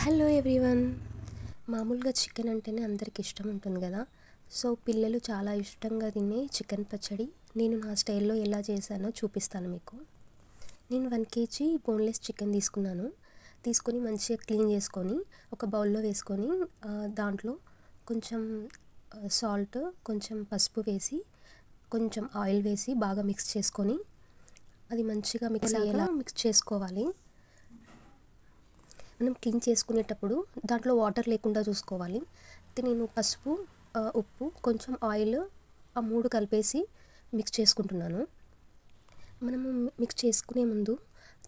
Hello everyone. మామూలుగా chicken అంటేనే అందరికి ఇష్టం ఉంటుంది కదా. సో పిల్లలు చాలా ఇష్టంగా తినే చికెన్ పచ్చడి నేను నా స్టైల్లో ఎలా చేశానో చూపిస్తాను మీకు. నేను 1 kg బోన్లెస్ చికెన్ తీసుకొని మంచిగా క్లీన్ చేసుకొని ఒక బౌల్లో వేసుకొని దాంట్లో కొంచెం సాల్ట్, కొంచెం పసుపు వేసి, కొంచెం ఆయిల్ వేసి బాగా మిక్స్ చేసుకొని అది మంచిగా మిక్స్ అయ్యేలా మిక్స్ చేసుకోవాలి. మనం క్లీన్ చేసుకునేటప్పుడు దాంట్లో వాటర్ లేకుండా చూసుకోవాలి. అయితే నేను పసుపు, ఉప్పు, కొంచెం ఆయిల్ ఆ 3 కలిపేసి మిక్స్ చేసుకుంటున్నాను. మనము మిక్స్ చేసుకునే ముందు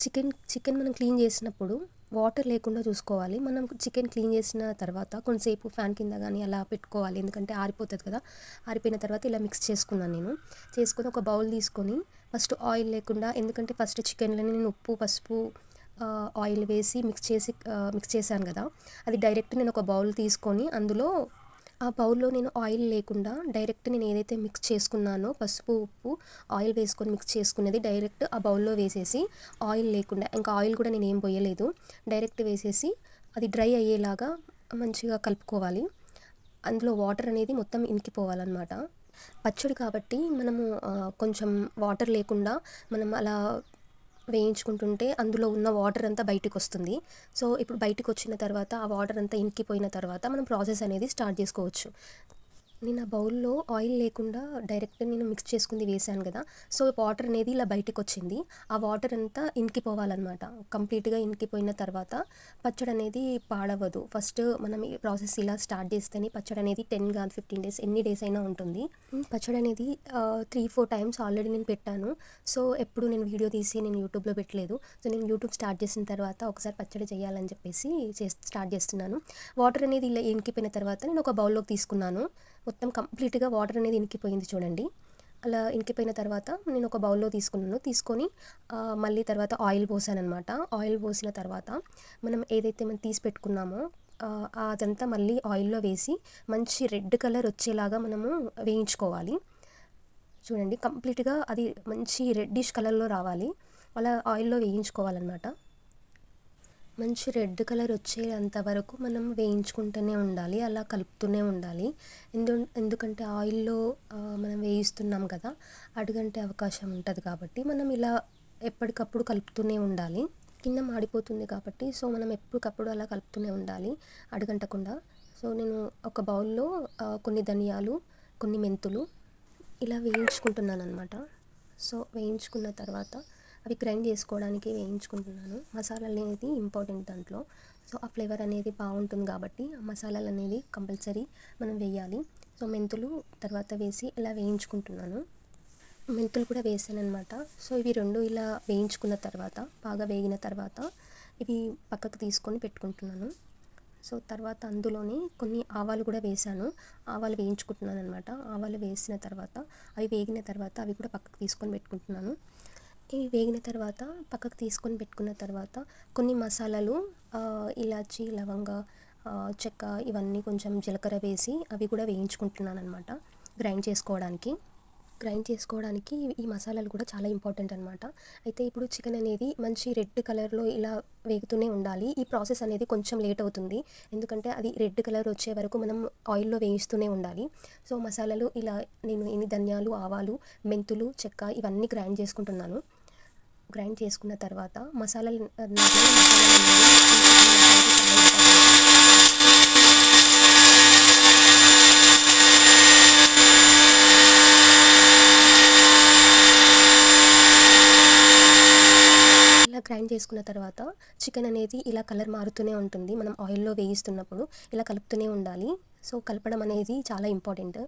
చికెన్ మనం క్లీన్ చేసినప్పుడు వాటర్ లేకుండా చూసుకోవాలి. మనం చికెన్ క్లీన్ చేసిన తర్వాత కొంతసేపు ఫ్యాన్ కింద కానీ అలా పెట్టుకోవాలి, ఎందుకంటే ఆరిపోతుంది కదా. ఆరిపోయిన తర్వాత ఇలా మిక్స్ చేసుకున్నాను. చేసుకొని ఒక బౌల్ తీసుకొని ఫస్ట్ ఆయిల్ లేకుండా, ఎందుకంటే ఫస్ట్ చికెన్లోనే నేను ఉప్పు, పసుపు, ఆయిల్ వేసి మిక్స్ చేశాను కదా. అది డైరెక్ట్ నేను ఒక బౌల్ తీసుకొని అందులో ఆ బౌల్లో నేను ఆయిల్ లేకుండా డైరెక్ట్ నేను ఏదైతే మిక్స్ చేసుకున్నానో పసుపు, ఉప్పు, ఆయిల్ వేసుకొని మిక్స్ చేసుకున్నది డైరెక్ట్ ఆ బౌల్లో వేసేసి, ఆయిల్ లేకుండా, ఇంకా ఆయిల్ కూడా నేను ఏం పోయలేదు, డైరెక్ట్ వేసేసి అది డ్రై అయ్యేలాగా మంచిగా కలుపుకోవాలి. అందులో వాటర్ అనేది మొత్తం ఇంకిపోవాలన్నమాట. పచ్చడి కాబట్టి మనము కొంచెం వాటర్ లేకుండా మనం అలా వేయించుకుంటుంటే అందులో ఉన్న వాటర్ అంతా బయటకు వస్తుంది. సో ఇప్పుడు బయటకు వచ్చిన తర్వాత ఆ వాటర్ అంతా ఇంకిపోయిన తర్వాత మనం ప్రాసెస్ అనేది స్టార్ట్ చేసుకోవచ్చు. నేను ఆ బౌల్లో ఆయిల్ లేకుండా డైరెక్ట్ నేను మిక్స్ చేసుకుంది వేసాను కదా. సో వాటర్ అనేది ఇలా బయటకు వచ్చింది. ఆ వాటర్ అంతా ఇంకిపోవాలన్నమాట. కంప్లీట్గా ఇంకిపోయిన తర్వాత పచ్చడి అనేది పాడవదు. ఫస్ట్ మనం ఈ ప్రాసెస్ ఇలా స్టార్ట్ చేస్తేనే పచ్చడి అనేది 10 కాదు 15 డేస్, ఎన్ని డేస్ అయినా ఉంటుంది. పచ్చడి అనేది 3-4 టైమ్స్ ఆల్రెడీ నేను పెట్టాను. సో ఎప్పుడు నేను వీడియో తీసి నేను యూట్యూబ్లో పెట్టలేదు. సో నేను యూట్యూబ్ స్టార్ట్ చేసిన తర్వాత ఒకసారి పచ్చడి చేయాలని చెప్పేసి స్టార్ట్ చేస్తున్నాను. వాటర్ అనేది ఇలా ఇంకిపోయిన తర్వాత నేను ఒక బౌల్లోకి తీసుకున్నాను. మొత్తం కంప్లీట్గా వాటర్ అనేది ఇంకిపోయింది చూడండి. అలా ఇంకిపోయిన తర్వాత నేను ఒక బౌల్లో తీసుకొని మళ్ళీ తర్వాత ఆయిల్ పోసానమాట. ఆయిల్ పోసిన తర్వాత మనం ఏదైతే మనం తీసి పెట్టుకున్నామో అదంతా మళ్ళీ ఆయిల్లో వేసి మంచి రెడ్ కలర్ వచ్చేలాగా మనము వేయించుకోవాలి. చూడండి, కంప్లీట్గా అది మంచి రెడ్డిష్ కలర్లో రావాలి. అలా ఆయిల్లో వేయించుకోవాలన్నమాట. మంచి రెడ్ కలర్ వచ్చేంత వరకు మనం వేయించుకుంటూనే ఉండాలి, అలా కలుపుతూనే ఉండాలి. ఎందుకంటే ఆయిల్లో మనం వేయిస్తున్నాం కదా, అడుగంటే అవకాశం ఉంటుంది కాబట్టి మనం ఇలా ఎప్పటికప్పుడు కలుపుతూనే ఉండాలి. కింద మాడిపోతుంది కాబట్టి సో మనం ఎప్పటికప్పుడు అలా కలుపుతూనే ఉండాలి అడుగంటకుండా. సో నేను ఒక బౌల్లో కొన్ని ధనియాలు, కొన్ని మెంతులు ఇలా వేయించుకుంటున్నాను అనమాట. సో వేయించుకున్న తర్వాత అవి గ్రైండ్ చేసుకోవడానికి వేయించుకుంటున్నాను. మసాలాలు అనేది ఇంపార్టెంట్ దాంట్లో. సో ఆ ఫ్లేవర్ అనేది బాగుంటుంది కాబట్టి ఆ మసాలాలు అనేది కంపల్సరీ మనం వేయాలి. సో మెంతులు తర్వాత వేసి ఇలా వేయించుకుంటున్నాను. మెంతులు కూడా వేసాను అనమాట. సో ఇవి రెండు ఇలా వేయించుకున్న తర్వాత, బాగా వేగిన తర్వాత ఇవి పక్కకు తీసుకొని పెట్టుకుంటున్నాను. సో తర్వాత అందులోనే కొన్ని ఆవాలు కూడా వేసాను. ఆవాలు వేయించుకుంటున్నాను అనమాట. ఆవాలు వేసిన తర్వాత అవి వేగిన తర్వాత అవి కూడా పక్కకు తీసుకొని పెట్టుకుంటున్నాను. ఇవి వేగిన తర్వాత పక్కకు తీసుకొని పెట్టుకున్న తర్వాత కొన్ని మసాలాలు, ఇలాచి, లవంగ, చెక్క, ఇవన్నీ కొంచెం జీలకర్ర వేసి అవి కూడా వేయించుకుంటున్నాను అనమాట. గ్రైండ్ చేసుకోవడానికి ఈ మసాలాలు కూడా చాలా ఇంపార్టెంట్ అనమాట. అయితే ఇప్పుడు చికెన్ అనేది మంచి రెడ్ కలర్లో ఇలా వేగుతూనే ఉండాలి. ఈ ప్రాసెస్ అనేది కొంచెం లేట్ అవుతుంది, ఎందుకంటే అది రెడ్ కలర్ వచ్చే వరకు మనం ఆయిల్లో వేయిస్తూనే ఉండాలి. సో మసాలాలు ఇలా నేను ధనియాలు, ఆవాలు, మెంతులు, చెక్క ఇవన్నీ గ్రైండ్ చేసుకుంటున్నాను. గ్రైండ్ చేసుకున్న తర్వాత మసాలాలు ఇలా గ్రైండ్ చేసుకున్న తర్వాత చికెన్ అనేది ఇలా కలర్ మారుతూనే ఉంటుంది. మనం ఆయిల్లో వేయిస్తున్నప్పుడు ఇలా కలుపుతూనే ఉండాలి. సో కలపడం అనేది చాలా ఇంపార్టెంట్.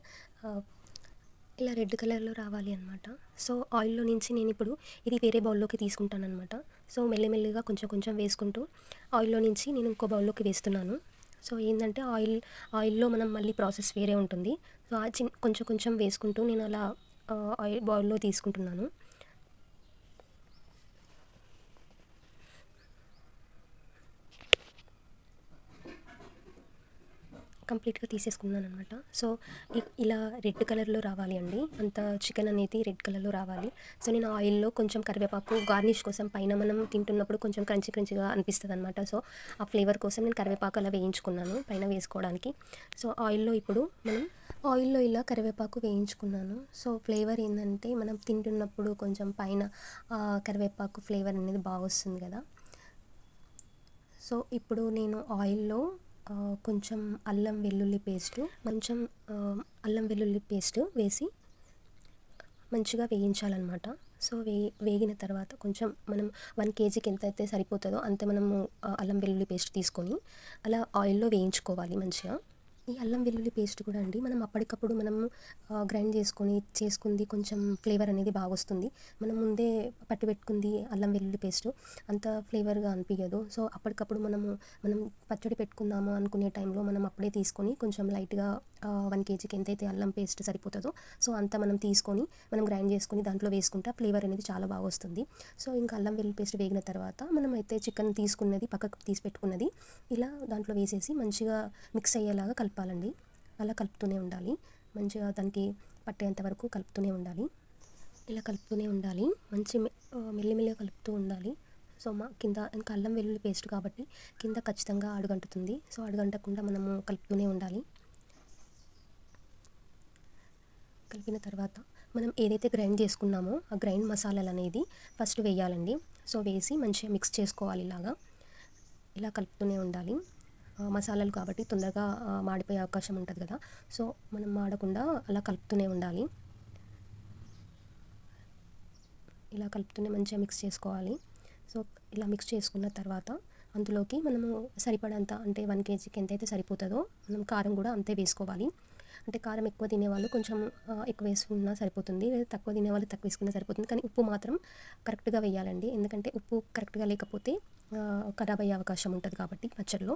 ఇలా రెడ్ కలర్లో రావాలి అనమాట. సో ఆయిల్లో నుంచి నేను ఇప్పుడు ఇది వేరే బౌల్లోకి తీసుకుంటాను అనమాట. సో మెల్లిమెల్లిగా కొంచెం వేసుకుంటూ ఆయిల్లో నుంచి నేను ఇంకో బౌల్లోకి వేస్తున్నాను. సో ఏంటంటే ఆయిల్లో మనం మళ్ళీ ప్రాసెస్ వేరే ఉంటుంది. సో కొంచెం వేసుకుంటూ నేను అలా ఆయిల్ బౌల్లో తీసుకుంటున్నాను. కంప్లీట్గా తీసేసుకున్నాను అనమాట. సో ఇలా రెడ్ కలర్లో రావాలి అండి, అంత చికెన్ అనేది రెడ్ కలర్లో రావాలి. సో నేను ఆయిల్లో కొంచెం కరివేపాకు గార్నిష్ కోసం పైన మనం తింటున్నప్పుడు కొంచెం క్రంచీ క్రంచీగా అనిపిస్తుంది అనమాట. సో ఆ ఫ్లేవర్ కోసం నేను కరివేపాకు అలా వేయించుకున్నాను పైన వేసుకోవడానికి. సో ఆయిల్లో ఇలా కరివేపాకు వేయించుకున్నాను. సో ఫ్లేవర్ ఏంటంటే మనం తింటున్నప్పుడు కొంచెం పైన కరివేపాకు ఫ్లేవర్ అనేది బాగా వస్తుంది కదా. సో ఇప్పుడు నేను ఆయిల్లో కొంచెం అల్లం వెల్లుల్లి పేస్ట్ వేసి మంచిగా వేయించాలన్నమాట. సో వేగిన తర్వాత కొంచెం మనం 1 kgకి ఎంత అయితే సరిపోతుందో అంత మనము అల్లం వెల్లుల్లి పేస్ట్ తీసుకొని అలా ఆయిల్లో వేయించుకోవాలి మంచిగా. ఈ అల్లం వెల్లుల్లి పేస్ట్ కూడా అండి మనం అప్పటికప్పుడు మనము గ్రైండ్ చేసుకుంది కొంచెం ఫ్లేవర్ అనేది బాగా వస్తుంది. మనం ముందే పట్టి పెట్టుకుంది అల్లం వెల్లుల్లి పేస్ట్ అంత ఫ్లేవర్గా అనిపించదు. సో అప్పటికప్పుడు మనం పచ్చడి పెట్టుకుందాము అనుకునే టైంలో మనం అప్పుడే తీసుకొని కొంచెం లైట్గా 1 kgకి ఎంతైతే అల్లం పేస్ట్ సరిపోతుందో సో అంత మనం తీసుకొని మనం గ్రైండ్ చేసుకొని దాంట్లో వేసుకుంటే ఫ్లేవర్ అనేది చాలా బాగా వస్తుంది. సో ఇంకా అల్లం వెల్లుల్లి పేస్ట్ వేగిన తర్వాత మనం అయితే చికెన్ తీసుకున్నది పక్కకు తీసి పెట్టుకున్నది ఇలా దాంట్లో వేసేసి మంచిగా మిక్స్ అయ్యేలాగా కలపాలండి. అలా కలుపుతూనే ఉండాలి, మంచిగా దానికి పట్టేంత వరకు కలుపుతూనే ఉండాలి. ఇలా కలుపుతూనే ఉండాలి, మెల్లిమెల్లిగా కలుపుతూ ఉండాలి. సో కింద ఇంకా అల్లం వెల్లుల్లి పేస్ట్ కాబట్టి కింద ఖచ్చితంగా అడుగంటుతుంది. సో అడుగంటకుండా మనము కలుపుతూనే ఉండాలి. కలిపిన తర్వాత మనం ఏదైతే గ్రైండ్ చేసుకున్నామో ఆ గ్రైండ్ మసాలాలు అనేది ఫస్ట్ వేయాలండి. సో వేసి మంచిగా మిక్స్ చేసుకోవాలి. ఇలా కలుపుతూనే ఉండాలి. మసాలాలు కాబట్టి తొందరగా మాడిపోయే అవకాశం ఉంటుంది కదా. సో మనం మాడకుండా అలా కలుపుతూనే ఉండాలి. ఇలా కలుపుతూనే మంచిగా మిక్స్ చేసుకోవాలి. సో ఇలా మిక్స్ చేసుకున్న తర్వాత అందులోకి మనము సరిపడంత అంటే 1 kgకి ఎంతైతే సరిపోతుందో మనం కారం కూడా అంతే వేసుకోవాలి. అంటే కారం ఎక్కువ తినేవాళ్ళు కొంచెం ఎక్కువ వేసుకున్నా సరిపోతుంది, లేదా తక్కువ తినేవాళ్ళు తక్కువ వేసుకున్నా సరిపోతుంది. కానీ ఉప్పు మాత్రం కరెక్ట్గా వేయాలండి, ఎందుకంటే ఉప్పు కరెక్ట్గా లేకపోతే ఖరాబ్ అయ్యే అవకాశం ఉంటుంది కాబట్టి పచ్చడిలో.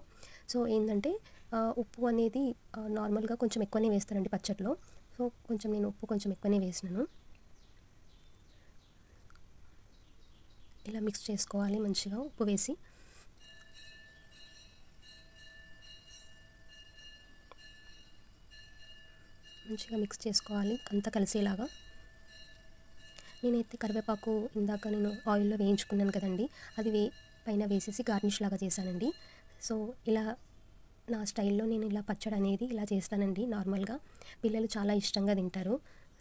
సో ఏంటంటే ఉప్పు అనేది నార్మల్గా కొంచెం ఎక్కువనే వేస్తానండి పచ్చడిలో. సో నేను ఉప్పు కొంచెం ఎక్కువనే వేసినాను. ఇలా మిక్స్ చేసుకోవాలి మంచిగా ఉప్పు వేసి. మంచిగా మిక్స్ చేసుకోవాలి అంతా కలిసేలాగా. నేనైతే కరివేపాకు ఇందాక నేను ఆయిల్లో వేయించుకున్నాను కదండి, అది పైన వేసేసి గార్నిష్ లాగా చేశానండి. సో ఇలా నా స్టైల్లో నేను ఇలా పచ్చడి అనేది ఇలా చేస్తానండి. నార్మల్గా పిల్లలు చాలా ఇష్టంగా తింటారు.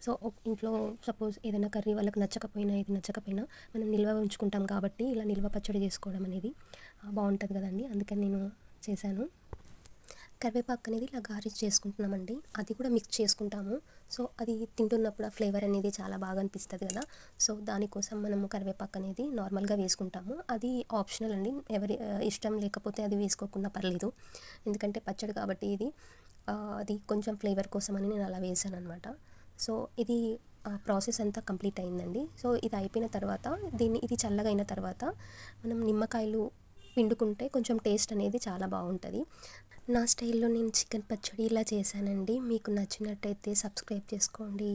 సో ఇంట్లో సపోజ్ ఏదైనా కర్రీ వాళ్ళకి నచ్చకపోయినా మనం నిల్వ ఉంచుకుంటాం కాబట్టి ఇలా నిల్వ పచ్చడి చేసుకోవడం అనేది బాగుంటుంది కదండి, అందుకని నేను చేశాను. కరివేపాకు అనేది ఇలా గార్నిష్ చేసుకుంటున్నామండి, అది కూడా మిక్స్ చేసుకుంటాము. సో అది తింటున్నప్పుడు ఆ ఫ్లేవర్ అనేది చాలా బాగా అనిపిస్తుంది కదా. సో దానికోసం మనము కరివేపాకు అనేది నార్మల్గా వేసుకుంటాము. అది ఆప్షనల్ అండి, ఎవరి ఇష్టం లేకపోతే అది వేసుకోకుండా పర్లేదు, ఎందుకంటే పచ్చడి కాబట్టి అది కొంచెం ఫ్లేవర్ కోసం అని నేను అలా వేసాను అనమాట. సో ఇది ప్రాసెస్ అంతా కంప్లీట్ అయిందండి. సో ఇది అయిపోయిన తర్వాత ఇది చల్లగా అయిన తర్వాత మనం నిమ్మకాయలు పిండుకుంటే కొంచెం టేస్ట్ అనేది చాలా బాగుంటుంది. నా స్టైల్లో నేను చికెన్ పచ్చడి ఇలా చేశానండి. మీకు నచ్చినట్టయితే సబ్స్క్రైబ్ చేసుకోండి.